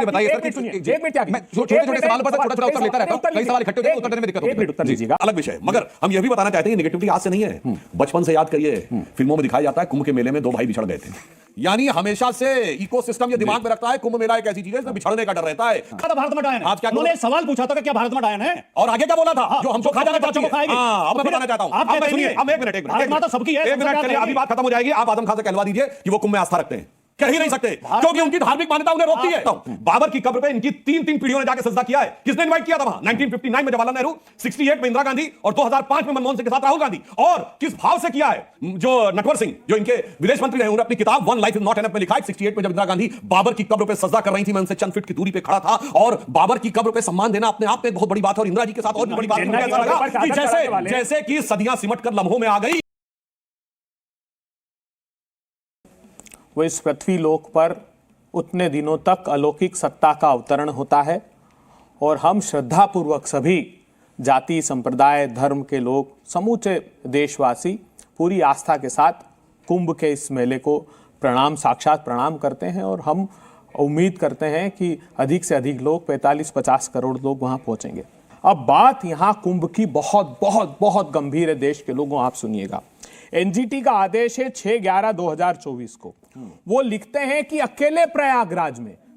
मुझे बताइए सर, एक मिनट, मैं छोटे-छोटे सवालों पर छोटा-छोटा उत्तर लेता रहता हूं, कई सवाल इकट्ठे हो जाते हैं, उत्तर देने में दिक्कत होती है। उत्तर दीजिएगा, अलग विषय। मगर हम यह भी बताना चाहते हैं नेगेटिविटी आज से नहीं है, बचपन से याद करिए, फिल्मों में दिखाया जाता है कुंभ के मेले में दो भाई बिछड़ गए थे। यानी हमेशा से इकोसिस्टम ये दिमाग में रखता है कुंभ मेला एक ऐसी चीज है जिसमें बिछड़ने का डर रहता है। भारत में डायन है। आज क्या उन्होंने सवाल पूछा था कि क्या भारत में डायन है, और आगे क्या बोला था, जो हमको खा जाना चाहती है। हाँ, अब मैं बताना चाहता हूं, आप सुनिए, हम एक मिनट तो सबकी है, एक मिनट करिए, अभी बात खत्म हो जाएगी। आप आजम खान से कहलवा दीजिए कि वो कुंभ में आस्था रखते हैं, कह ही नहीं सकते क्योंकि उनकी धार्मिक मान्यता उन्हें रोकती है। बाबर की कब्र पे इनकी तीन पीढ़ियों ने जाके सजदा किया है। किसने इनवाइट किया था वहां? 1959 में जवाहरलाल नेहरू, 68 में इंदिरा गांधी और 2005 में मनमोहन सिंह के साथ राहुल गांधी। और किस भाव से किया है? जो नटवर सिंह, जो इनके विदेश मंत्री रहे, उन्होंने अपनी किताब one life is not enough में लिखा है 68 में जब इंदिरा गांधी बाबर की कब्र पे सजदा कर रही थी, मैं उनसे चंद फीट की दूरी पे खड़ा था। और बाबर की कब्र पे सम्मान देना अपने आप में बहुत बड़ी बात है। और इंदिरा जी के साथ और भी बड़ी बात ऐसा लगा कि जैसे कि सदियां सिमट कर लम्हों में आ गई। वो इस पृथ्वी लोक पर उतने दिनों तक अलौकिक सत्ता का अवतरण होता है और हम श्रद्धापूर्वक सभी जाति, संप्रदाय, धर्म के लोग, समूचे देशवासी पूरी आस्था के साथ कुंभ के इस मेले को साक्षात प्रणाम करते हैं। और हम उम्मीद करते हैं कि अधिक से अधिक लोग, 45-50 करोड़ लोग वहां पहुंचेंगे। अब बात यहां कुंभ की बहुत बहुत बहुत गंभीर है। देश के लोगों, आप सुनिएगा, एनजीटी का आदेश है 6/11/2024 को। वो लिखते हैं कि अकेले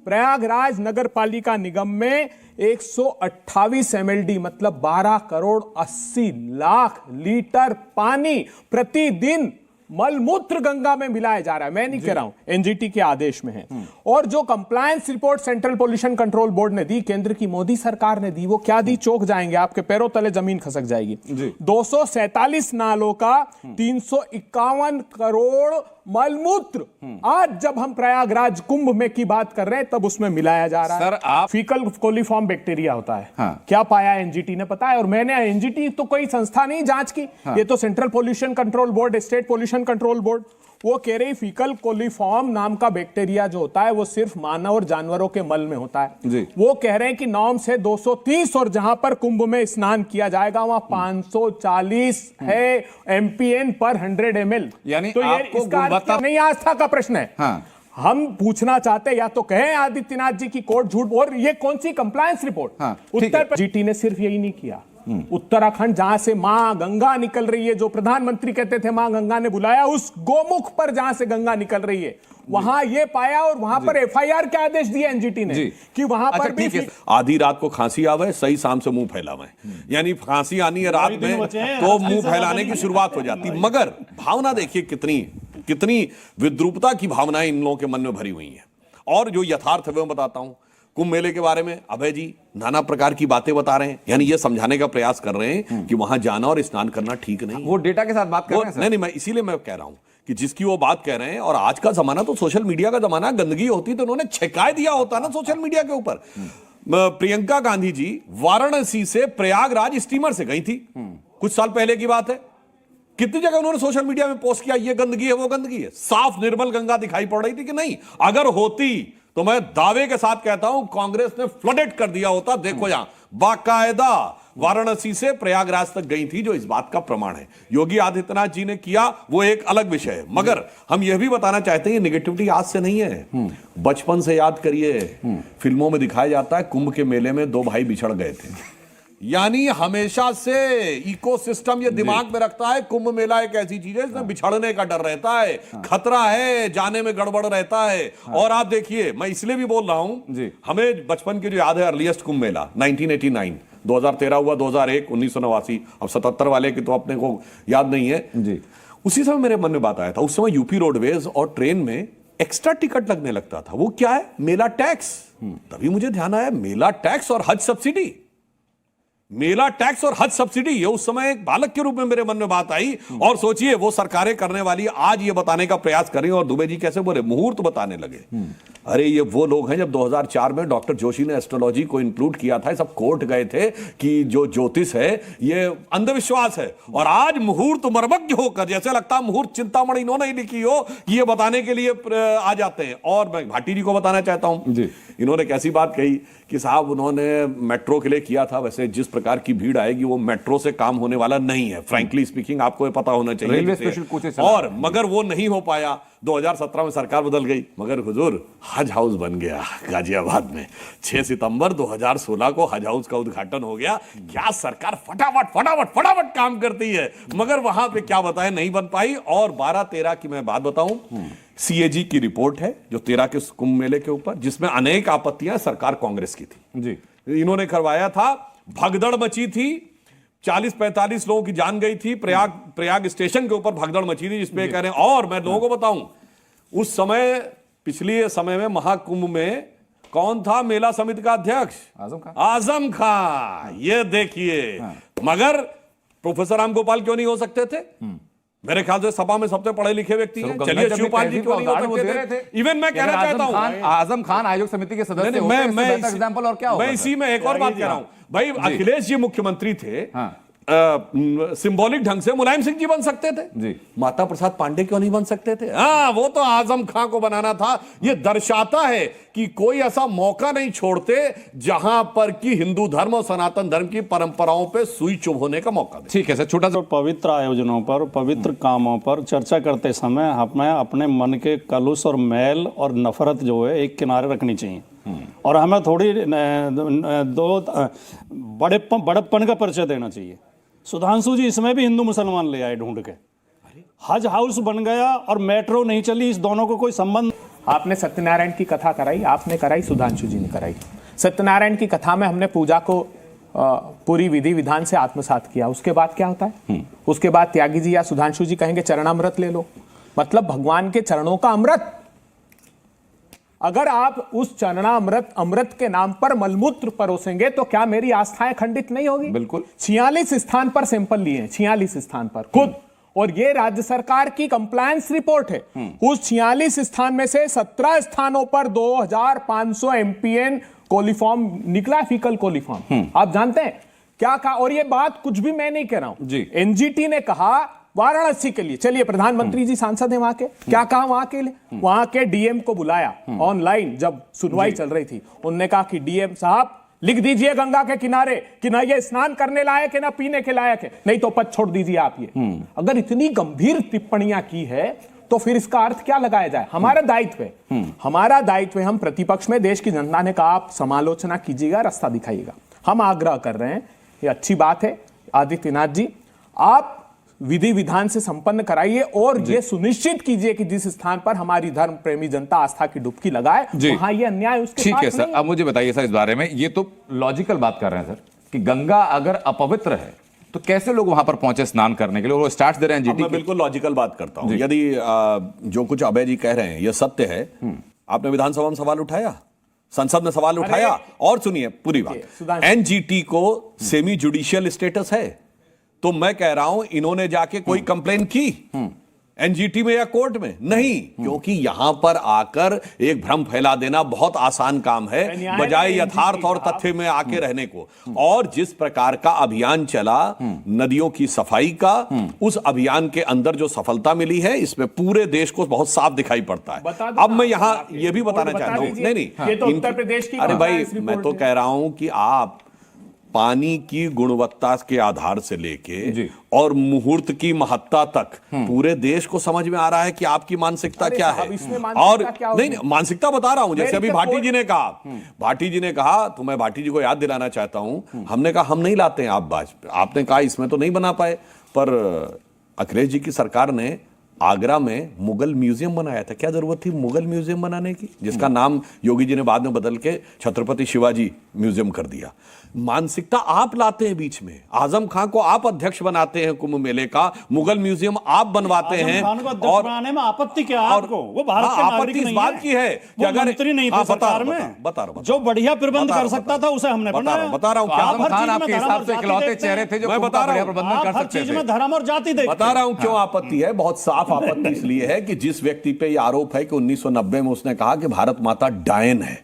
प्रयागराज नगर पालिका निगम में 128 MLD मतलब 12 करोड़ 80 लाख लीटर पानी प्रतिदिन मलमूत्र गंगा में मिलाया जा रहा है। मैं नहीं कह रहा हूं, एनजीटी के आदेश में है। और जो compliance report central pollution control board ने दी, केंद्र की मोदी सरकार ने दी, वो क्या दी? चौंक जाएंगे, आपके पैरों तले जमीन खसक जाएगी। 247 नालों का 351 करोड़ मलमूत्र आज जब हम प्रयागराज कुंभ में की बात कर रहे हैं तब उसमें मिलाया जा रहा है। सर, आप फीकल कोलिफॉर्म बैक्टीरिया होता है। क्या पाया एनजीटी ने, पता है? और मैंने, एनजीटी तो कोई संस्था नहीं जांच की, ये तो central pollution control board, state pollution control board, वो कह रही फीकल कोलिफॉर्म नाम का बैक्टीरिया जो होता है वो सिर्फ मानव और जानवरों के मल में होता है। वो कह रहे हैं कि नॉर्म्स है 230 और जहां पर कुंभ में स्नान किया जाएगा वहां 540 है MPN पर 100 ml। यानी तो ये इसका नहीं आस्था का प्रश्न है। हम पूछना चाहते हैं, या तो कहें आदित्यनाथ जी की कोर्ट झूठ, और ये कौन सी compliance report? Uttar Pradesh GT ने सिर्फ यही नहीं किया, उत्तराखंड जहां से मां गंगा निकल रही है, जो प्रधानमंत्री कहते थे मां गंगा ने बुलाया, उस गोमुख पर जहां से गंगा निकल रही है वहां ये पाया और वहां पर FIR के आदेश दिए एनजीटी ने कि वहां पर भी आधी रात को खांसी आवे, सही शाम से मुंह फैलावे। यानी खांसी आनी है रात में तो मुंह फैलाने की शुरुआत हो जाती। मगर भावना देखिए कितनी विद्रूपता की भावनाएं इन लोगों के मन में भरी हुई हैं। और जो यथार्थ है वो बताता हूं। कुंभ मेले के बारे में अभय जी नाना प्रकार की बातें बता रहे हैं, यानी ये समझाने का प्रयास कर रहे हैं कि वहां जाना और स्नान करना ठीक नहीं। वो डेटा के साथ बात कर रहे हैं। नहीं, मैं इसीलिए मैं कह रहा हूं कि जिसकी वो बात कह रहे हैं, और आज का जमाना तो सोशल मीडिया का जमाना, गंदगी होती तो उन्होंने छिड़काए दिया होता ना सोशल मीडिया के ऊपर। प्रियंका गांधी जी वाराणसी से प्रयागराज स्टीमर से गई थी, कुछ साल पहले की बात है। कितनी जगह उन्होंने सोशल मीडिया में पोस्ट किया, ये गंदगी है, वो गंदगी है। साफ निर्मल गंगा दिखाई पड़ रही थी कि नहीं? अगर होती तो मैं दावे के साथ कहता हूं कांग्रेस ने फ्लडेड कर दिया होता। देखो यहां बाकायदा वाराणसी से प्रयागराज तक गई थी, जो इस बात का प्रमाण है। योगी आदित्यनाथ जी ने किया, वो एक अलग विषय है। मगर हम यह भी बताना चाहते हैं नेगेटिविटी आज से नहीं है, बचपन से याद करिए, फिल्मों में दिखाया जाता है कुंभ के मेले में दो भाई बिछड़ गए थे। यानी हमेशा से इकोसिस्टम ये दिमाग में रखता है कुंभ मेला एक ऐसी चीज है जिसमें बिछड़ने का डर रहता है, खतरा है, जाने में गड़बड़ रहता है। और आप देखिए, मैं इसलिए भी बोल रहा हूं, हमें बचपन की जो याद है अर्लीस्ट कुंभ मेला 1989, 2013 हुआ, 2001, 1989, अब 77 वाले की तो अपने को याद नहीं है जी। उसी समय मेरे मन में बात आया था, उस समय यूपी रोडवेज और ट्रेन में एक्स्ट्रा टिकट लगने लगता था। वो क्या है? मेला टैक्स। तभी मुझे ध्यान आया, मेला टैक्स और हज सब्सिडी। मेला टैक्स और हज सब्सिडी, ये उस समय एक बालक के रूप में मेरे मन में बात आई। और सोचिए वो सरकारें करने वाली आज ये बताने का प्रयास कर रही हैं। और दुबे जी कैसे बोले, मुहूर्त बताने लगे। अरे ये वो लोग हैं, जब 2004 में डॉक्टर जोशी ने एस्ट्रोलॉजी को इंक्लूड किया था, सब कोर्ट गए थे कि जो ज्योतिष है ये अंधविश्वास है। और आज मुहूर्त मर्मज्ञ होकर, जैसे लगता है मुहूर्त चिंतामणि इन्होंने ही लिखी हो, ये बताने के लिए आ जाते हैं। और मैं भाटी जी को बताना चाहता हूं, इन्होंने कैसी बात कही कि साहब उन्होंने मेट्रो के लिए किया था, वैसे जिस प्रकार की भीड़ आएगी वो मेट्रो से काम होने वाला नहीं है। फ्रैंकली स्पीकिंग आपको ये पता होना चाहिए। रेलवे जिसे- स्पेशल कोचेस चला और मगर वो नहीं हो पाया। 2017 में सरकार बदल गई, मगर हुजूर हज हाउस बन गया गाजियाबाद में। 6 सितंबर 2016 को हज हाउस का उद्घाटन हो गया। क्या सरकार फटाफट फटाफट फटाफट काम करती है, मगर वहां पे क्या बताएं नहीं बन पाई। और 12-13 की मैं बात बताऊं, सीएजी की रिपोर्ट है जो 13 के कुंभ मेले के ऊपर, जिसमें अनेक आपत्तियां सरकार कांग्रेस की थी जी। इन्होंने करवाया था। भगदड़ मची थी, 40-45 लोगों की जान गई थी। प्रयाग स्टेशन के ऊपर भगदड़ मची थी जिसपे कह रहे हैं। और मैं लोगों को बताऊं, उस समय पिछले समय में महाकुंभ में कौन था मेला समिति का अध्यक्ष? आजम खान। आजम खान। ये देखिए, मगर प्रोफेसर राम गोपाल क्यों नहीं हो सकते थे? मेरे ख्याल से सभा में सबसे पढ़े लिखे व्यक्ति हैं। चलिए शिवपाल जी क्यों नहीं हो सकते थे? इवन मैं कहना चाहता हूं, आजम खान आयोग समिति के सदस्य होते हैं, इससे बेहतर एग्जांपल और क्या होगा? मैं इसी में एक और बात कह रहा हूं भाई। अखिलेश जी मुख्यमंत्री थे, हाँ। सिंबॉलिक ढंग से मुलायम सिंह जी बन सकते थे जी। माता प्रसाद पांडे क्यों नहीं बन सकते थे? हाँ, वो तो आजम खां को बनाना था। ये दर्शाता है कि कोई ऐसा मौका नहीं छोड़ते जहां पर कि हिंदू धर्म और सनातन धर्म की परंपराओं पे सुई चुभ होने का मौका दे। ठीक है सर, छोटा सा तो पवित्र आयोजनों पर, पवित्र कामों पर चर्चा करते समय हमें अपने मन के कलुष और मैल और नफरत जो है एक किनारे रखनी चाहिए। और हमें थोड़ी बड़प्पन का परिचय देना चाहिए। सुधांशु जी इसमें भी हिंदू मुसलमान ले आए ढूंढ के। हज हाउस बन गया और मेट्रो नहीं चली, इस दोनों को कोई संबंध। आपने सत्यनारायण की कथा कराई, आपने कराई, सुधांशु जी ने कराई। सत्यनारायण की कथा में हमने पूजा को पूरी विधि विधान से आत्मसात किया। उसके बाद क्या होता है? उसके बाद त्यागी जी या सुधांशु जी कहेंगे चरणामृत ले लो। मतलब भगवान के चरणों का अमृत। अगर आप उस चरणामृत अमृत के नाम पर मलमूत्र परोसेंगे तो क्या मेरी आस्थाएं खंडित नहीं होगी? बिल्कुल। 46 स्थान पर सैंपल लिए हैं, 46 स्थान पर खुद। और ये राज्य सरकार की कंप्लायंस रिपोर्ट है। उस 46 स्थान में से 17 स्थानों पर 2500 एमपीएन कोलिफॉर्म निकला, फीकल कोलिफॉर्म। आप जानते हैं क्या कहा? और ये बात कुछ भी मैं नहीं कह रहा हूं जी। एनजीटी ने कहा वाराणसी के लिए। चलिए, प्रधानमंत्री जी सांसद हैं वहां के, क्या कहा वहां के लिए? वहां के डीएम को बुलाया ऑनलाइन जब सुनवाई चल रही थी। उन्होंने कहा कि डीएम साहब लिख दीजिए गंगा के किनारे कि ना ये स्नान करने लायक है ना पीने के लायक है, नहीं तो पद छोड़ दीजिए आप ये। अगर इतनी गंभीर टिप्पणियां की है तो फिर इसका अर्थ क्या लगाया जाए? हमारा दायित्व है, हमारा दायित्व है। हम प्रतिपक्ष में, देश की जनता ने कहा आप समालोचना कीजिएगा, रास्ता दिखाइएगा। हम आग्रह कर रहे हैं, ये अच्छी बात है आदित्यनाथ जी, आप विधि विधान से संपन्न कराइए और ये सुनिश्चित कीजिए कि जिस स्थान पर हमारी धर्म प्रेमी जनता आस्था की डुबकी लगाए वहां ये अन्याय उसके ठीक साथ है सर। नहीं। अब मुझे बताइए सर इस बारे में, ये तो लॉजिकल बात कर रहे हैं सर कि गंगा अगर अपवित्र है तो कैसे लोग वहां पर पहुंचे स्नान करने के लिए? वो स्टार्ट दे रहे हैं जीटी। मैं बिल्कुल लॉजिकल बात करता हूं। यदि जो कुछ अभय जी कह रहे हैं ये सत्य है, आपने विधानसभा में सवाल उठाया, संसद में सवाल उठाया। और सुनिए पूरी बात, एनजीटी को सेमी जुडिशियल स्टेटस है, तो मैं कह रहा हूं इन्होंने जाके कोई कंप्लेन की एनजीटी में या कोर्ट में? नहीं, क्योंकि यहां पर आकर एक भ्रम फैला देना बहुत आसान काम है बजाय यथार्थ और तथ्य में आके रहने को। और जिस प्रकार का अभियान चला नदियों की सफाई का, उस अभियान के अंदर जो सफलता मिली है इसमें पूरे देश को बहुत साफ दिखाई पड़ता है। अब मैं यहां यह भी बताना चाहता हूं, नहीं, उत्तर प्रदेश की अरे भाई मैं तो कह रहा हूं कि आप पानी की गुणवत्ता के आधार से लेके और मुहूर्त की महत्ता तक पूरे देश को समझ में आ रहा है कि आपकी मानसिकता क्या है। और नहीं, मानसिकता बता रहा हूं, जैसे अभी भाटी जी ने कहा, तो मैं भाटी जी को याद दिलाना चाहता हूं, हमने कहा हम नहीं लाते हैं आप बाज, आपने कहा इसमें तो नहीं बना पाए, पर अखिलेश जी की सरकार ने आगरा में मुगल म्यूजियम बनाया था। क्या जरूरत थी मुगल म्यूजियम बनाने की, जिसका नाम योगी जी ने बाद में बदल के छत्रपति शिवाजी म्यूजियम कर दिया। मानसिकता आप लाते हैं बीच में, आजम खान को आप अध्यक्ष बनाते हैं कुंभ मेले का, मुगल म्यूजियम आप बनवाते हैं। और बनाने में आपत्ति क्या है आपको? वो भारत का नागरिक नहीं है। इस बात की है कि अगर मंत्री नहीं थे सरकार में, बता रहा हूं, जो बढ़िया प्रबंध कर सकता था उसे हमने बनाया। बता रहा हूं आजम खान आपके हिसाब से इकलौते चेहरे थे जो मैं बता रहा हूं, प्रबंधन कर सकते थे। धर्म और जाति देखते। बता रहा हूं क्यों आपत्ति है। बहुत साफ आपत्ति इसलिए है कि जिस व्यक्ति पे यह आरोप है कि 1990 में उसने कहा कि भारत माता डायन है,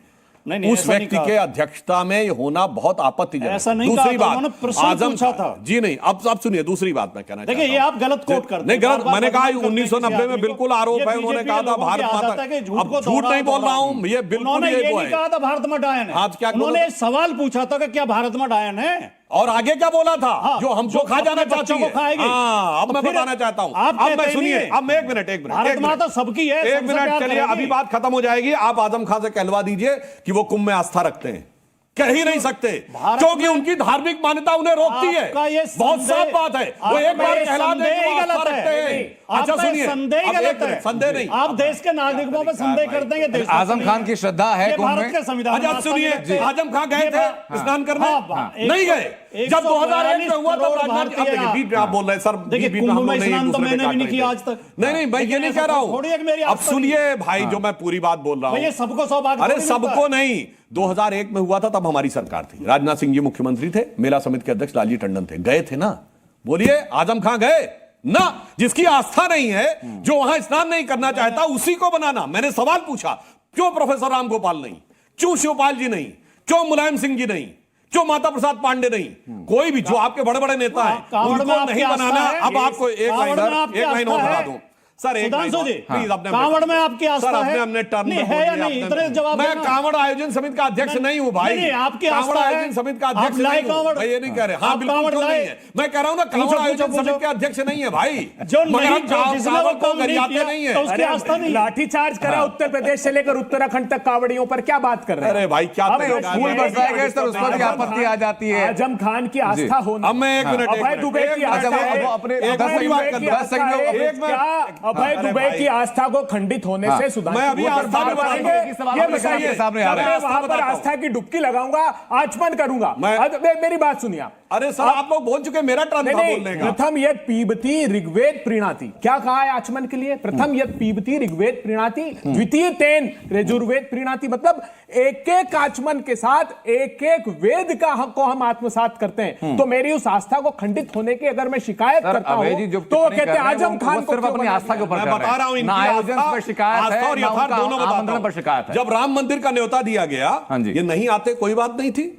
उस व्यक्ति के अध्यक्षता में ये होना बहुत आपत्तिजनक। ऐसा नहीं दूसरी कहा, बात प्रश्न आजम पूछा था। जी नहीं, अब सुनिए दूसरी बात मैं कहना चाहता हूं। देखिए ये आप गलत कोट करते हैं। नहीं गलत, मैंने कहा बार-बार 1990 में बिल्कुल आरोप है, उन्होंने कहा था भारत माता। अब झूठ नहीं बोल रहा हूं, ये बिल्कुल ये नहीं कहा था भारत में डायन है। आज क्या उन्होंने सवाल पूछा था कि क्या भारत में डायन है? और आगे क्या बोला था? हाँ, जो हमको जो खा जाना अपने चाहती बच्चों को है। खाएगी। हाँ, अब तो मैं फिर बताना चाहता हूं। आप अब मैं कहते सुनिए, नहीं। अब मैं एक मिनट भारत माता सबकी है, एक सबसे मिनट प्यार चलिए, करेगी। अभी बात खत्म हो जाएगी। आप आजम खान से कहलवा दीजिए कि वो कुंभ में आस्था रखते हैं। कह ही नहीं सकते, भारत क्योंकि में उनकी धार्मिक मान्यता उन्हें रोकती है। आपका ये बहुत साफ संदेह- बात है। वो आपका एक बार ये कहला दे संदेह कि वो गलत आस्था है। रखते हैं। अच्छा आपका ये सुनिए, संदेह अब गलत एक मिनट, है। संदेह नहीं। आप देश के नागरिकों पर संदेह करते हैं, ये देश आजम खान की श्रद्धा है ये कुंभ भारत में। के संविधान में अच्छा आस्था सुनिए, नहीं रखते। आजम खान गए ये थे बात- स्नान करने? हाँ, नहीं गए। जब 2001 में हुआ तब करोड़ राजनाथ जी, अब देखिए भारतीय- बीच में आप बोल रहे हैं सर, देखिए, बीच में कुंभ हम लोग में नहीं एक स्नान तो दूसरे पे मैंने भी काट नहीं रहे किया थे। आज तक। नहीं नहीं, मैं ये लेकिन नहीं ऐसा कह रहा थोड़ी एक मेरी हूं। अब आस्था सुनिए भाई, जो मैं पूरी बात बोल रहा भाई, ये हूं। सबको सौ बात अरे थोड़ी मिलता सबको है। नहीं, 2001 में हुआ था तब हमारी सरकार थी, राजनाथ सिंह जी मुख्यमंत्री थे, मेला समिति के अध्यक्ष लालजी टंडन थे। गए थे ना? बोलिए, आजम खान गए ना? जिसकी आस्था नहीं है, जो वहां स्नान नहीं करना चाहता, उसी को बनाना। मैंने सवाल पूछा, क्यों प्रोफेसर राम गोपाल नहीं, क्यों शिवपाल जी नहीं, क्यों मुलायम सिंह जी नहीं, क्यों माता प्रसाद पांडे नहीं? कोई भी जो आपके बड़े बड़े नेता हैं, कांवड़ में उनको आपकी नहीं आस्था बनाना। है? अब आपको एक कांवड़ लाइन में सर, आपकी एक लाइन और आस्था बता है? दूं सर, एक लाइन सुधांशु और। जी, प्लीज अपने कांवड़ में आपकी आस्था सर, अपने है? अपने टर्न नहीं में है या बोलिए, नहीं? अपने- इतने जवाब मैं देना। कांवड़ आयोजन समिति का अध्यक्ष नहीं हूं भाई। नहीं, आपकी कांवड़ आस्था है। आयोजन समिति का आप अध्यक्ष लाए नहीं हूं। कांवड़। मैं ये नहीं कह रहे। हाँ आप बिल्कुल, कांवड़ क्यों लाए। नहीं है? मैं कह रहा हूं ना, कांवड़ पूछो, आयोजन पूछो। समिति के अध्यक्ष नहीं है भाई। जो मगर नहीं, हम जिसने वो कांवड़ को काम नहीं गरियाते किया, नहीं है। तो उसकी आस्था नहीं है। लाठीचार्ज करा उत्तर प्रदेश से लेकर उत्तराखंड तक कांवड़ियों पर, क्या बात कर रहे हैं? अरे भाई, क्या अब तरीका है? फूल बरसाए गए सर, उस पर भी आपत्ति आ जाती है। आजम खान की आस्था होना। अब मैं एक मिनट, अभय दुबे की आस्था है। अब अपने एक 10 मिनट बात सेकंड कर में- दो। 10 सेकंड में- एक मिनट। क्या अभय अरे दुबे भाई। की आस्था को खंडित होने से सुधांशु मैं अभी वो आस्था बात के बारे में करेंगे। एक सवाल ये आपके बताइए, सामने आ रहा है। जब मैं वहां पर आस्था की डुबकी लगाऊंगा, आचमन करूंगा। मेरी बात सुनिए आप। अरे सर, आप लोग बोल चुके, मेरा टर्न था नहीं, बोलने का। प्रथम यद पीबती ऋग्वेद प्रीणाति, क्या कहा है आचमन के लिए? प्रथम यद पीबती ऋग्वेद प्रीणाति, द्वितीय तेन यजुर्वेद प्रीणाति। मतलब एक एक आचमन के साथ एक एक वेद का को हम आत्मसात करते हैं। तो मेरी उस आस्था को खंडित होने की अगर मैं शिकायत सर, करता अभय हूं, जी जो तो वो टिप्पणी कहते कर हैं रहे हैं, आजम वो खान को सिर्फ क्यों अपनी बना आस्था के ऊपर मैं कर बता रहा हूं, ना इनकी आयोजन आस्था- पर शिकायत आस्था है, और ना यथार्थ उनका दोनों बताता आमंत्रण हूं। पर शिकायत है। जब राम मंदिर का न्योता दिया गया, हाँ जी। ये नहीं आते कोई बात नहीं थी।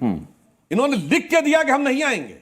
इन्होंने लिख के दिया कि हम नहीं आएंगे।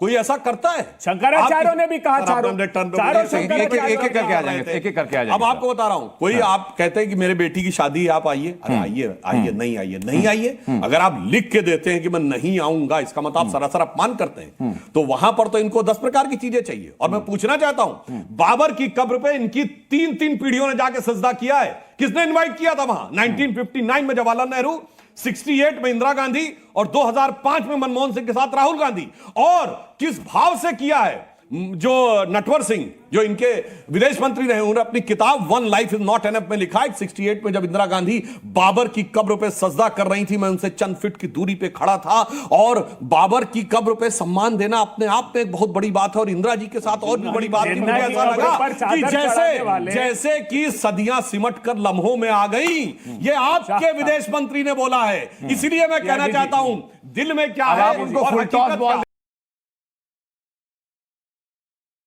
कोई ऐसा करता है? शंकराचार्यों ने भी कहा, सर, चारों- आपने टर्न पे चारों बोलिए। शंकराचार्य एक एक करके आ जाएंगे, एक एक करके आ जाएंगे। अब आपको बता रहा हूं, कोई आप कहते हैं कि मेरे बेटी की शादी है, आप आइए। अरे आइए, आइए, नहीं आइए, नहीं आइए। अगर आप लिख के देते हैं कि मैं नहीं आऊंगा, इसका मतलब आप सरासर अपमान करते हैं। तो वहां पर तो इनको 10 प्रकार की चीजें चाहिए। और मैं पूछना चाहता हूं, बाबर की कब्र पे इनकी 3 पीढ़ियों ने जाके सजदा किया है। किसने इन्वाइट किया था वहां? 1959 में जवाहरलाल नेहरू, 68 में इंदिरा गांधी और 2005 में मनमोहन सिंह के साथ राहुल गांधी। और किस भाव से किया है? जो नटवर सिंह, जो इनके विदेश मंत्री रहे, उन्होंने अपनी किताब one life is not enough में लिखा है, 68 में जब इंदिरा गांधी बाबर की कब्र पे सजदा कर रही थी, मैं उनसे चंद फीट की दूरी पे खड़ा था। और बाबर की कब्र पे सम्मान देना अपने आप में एक बहुत बड़ी बात है। और इंदिरा जी के साथ और भी बड़ी बात थी। मुझे ऐसा लगा कि जैसे कि सदियां सिमट कर लम्हों में आ गई। ये आपके विदेश मंत्री ने बोला है। इसलिए मैं कहना चाहता हूं, दिल में क्या है आप उनको और फुल टॉस हकीकत बॉल क्या है।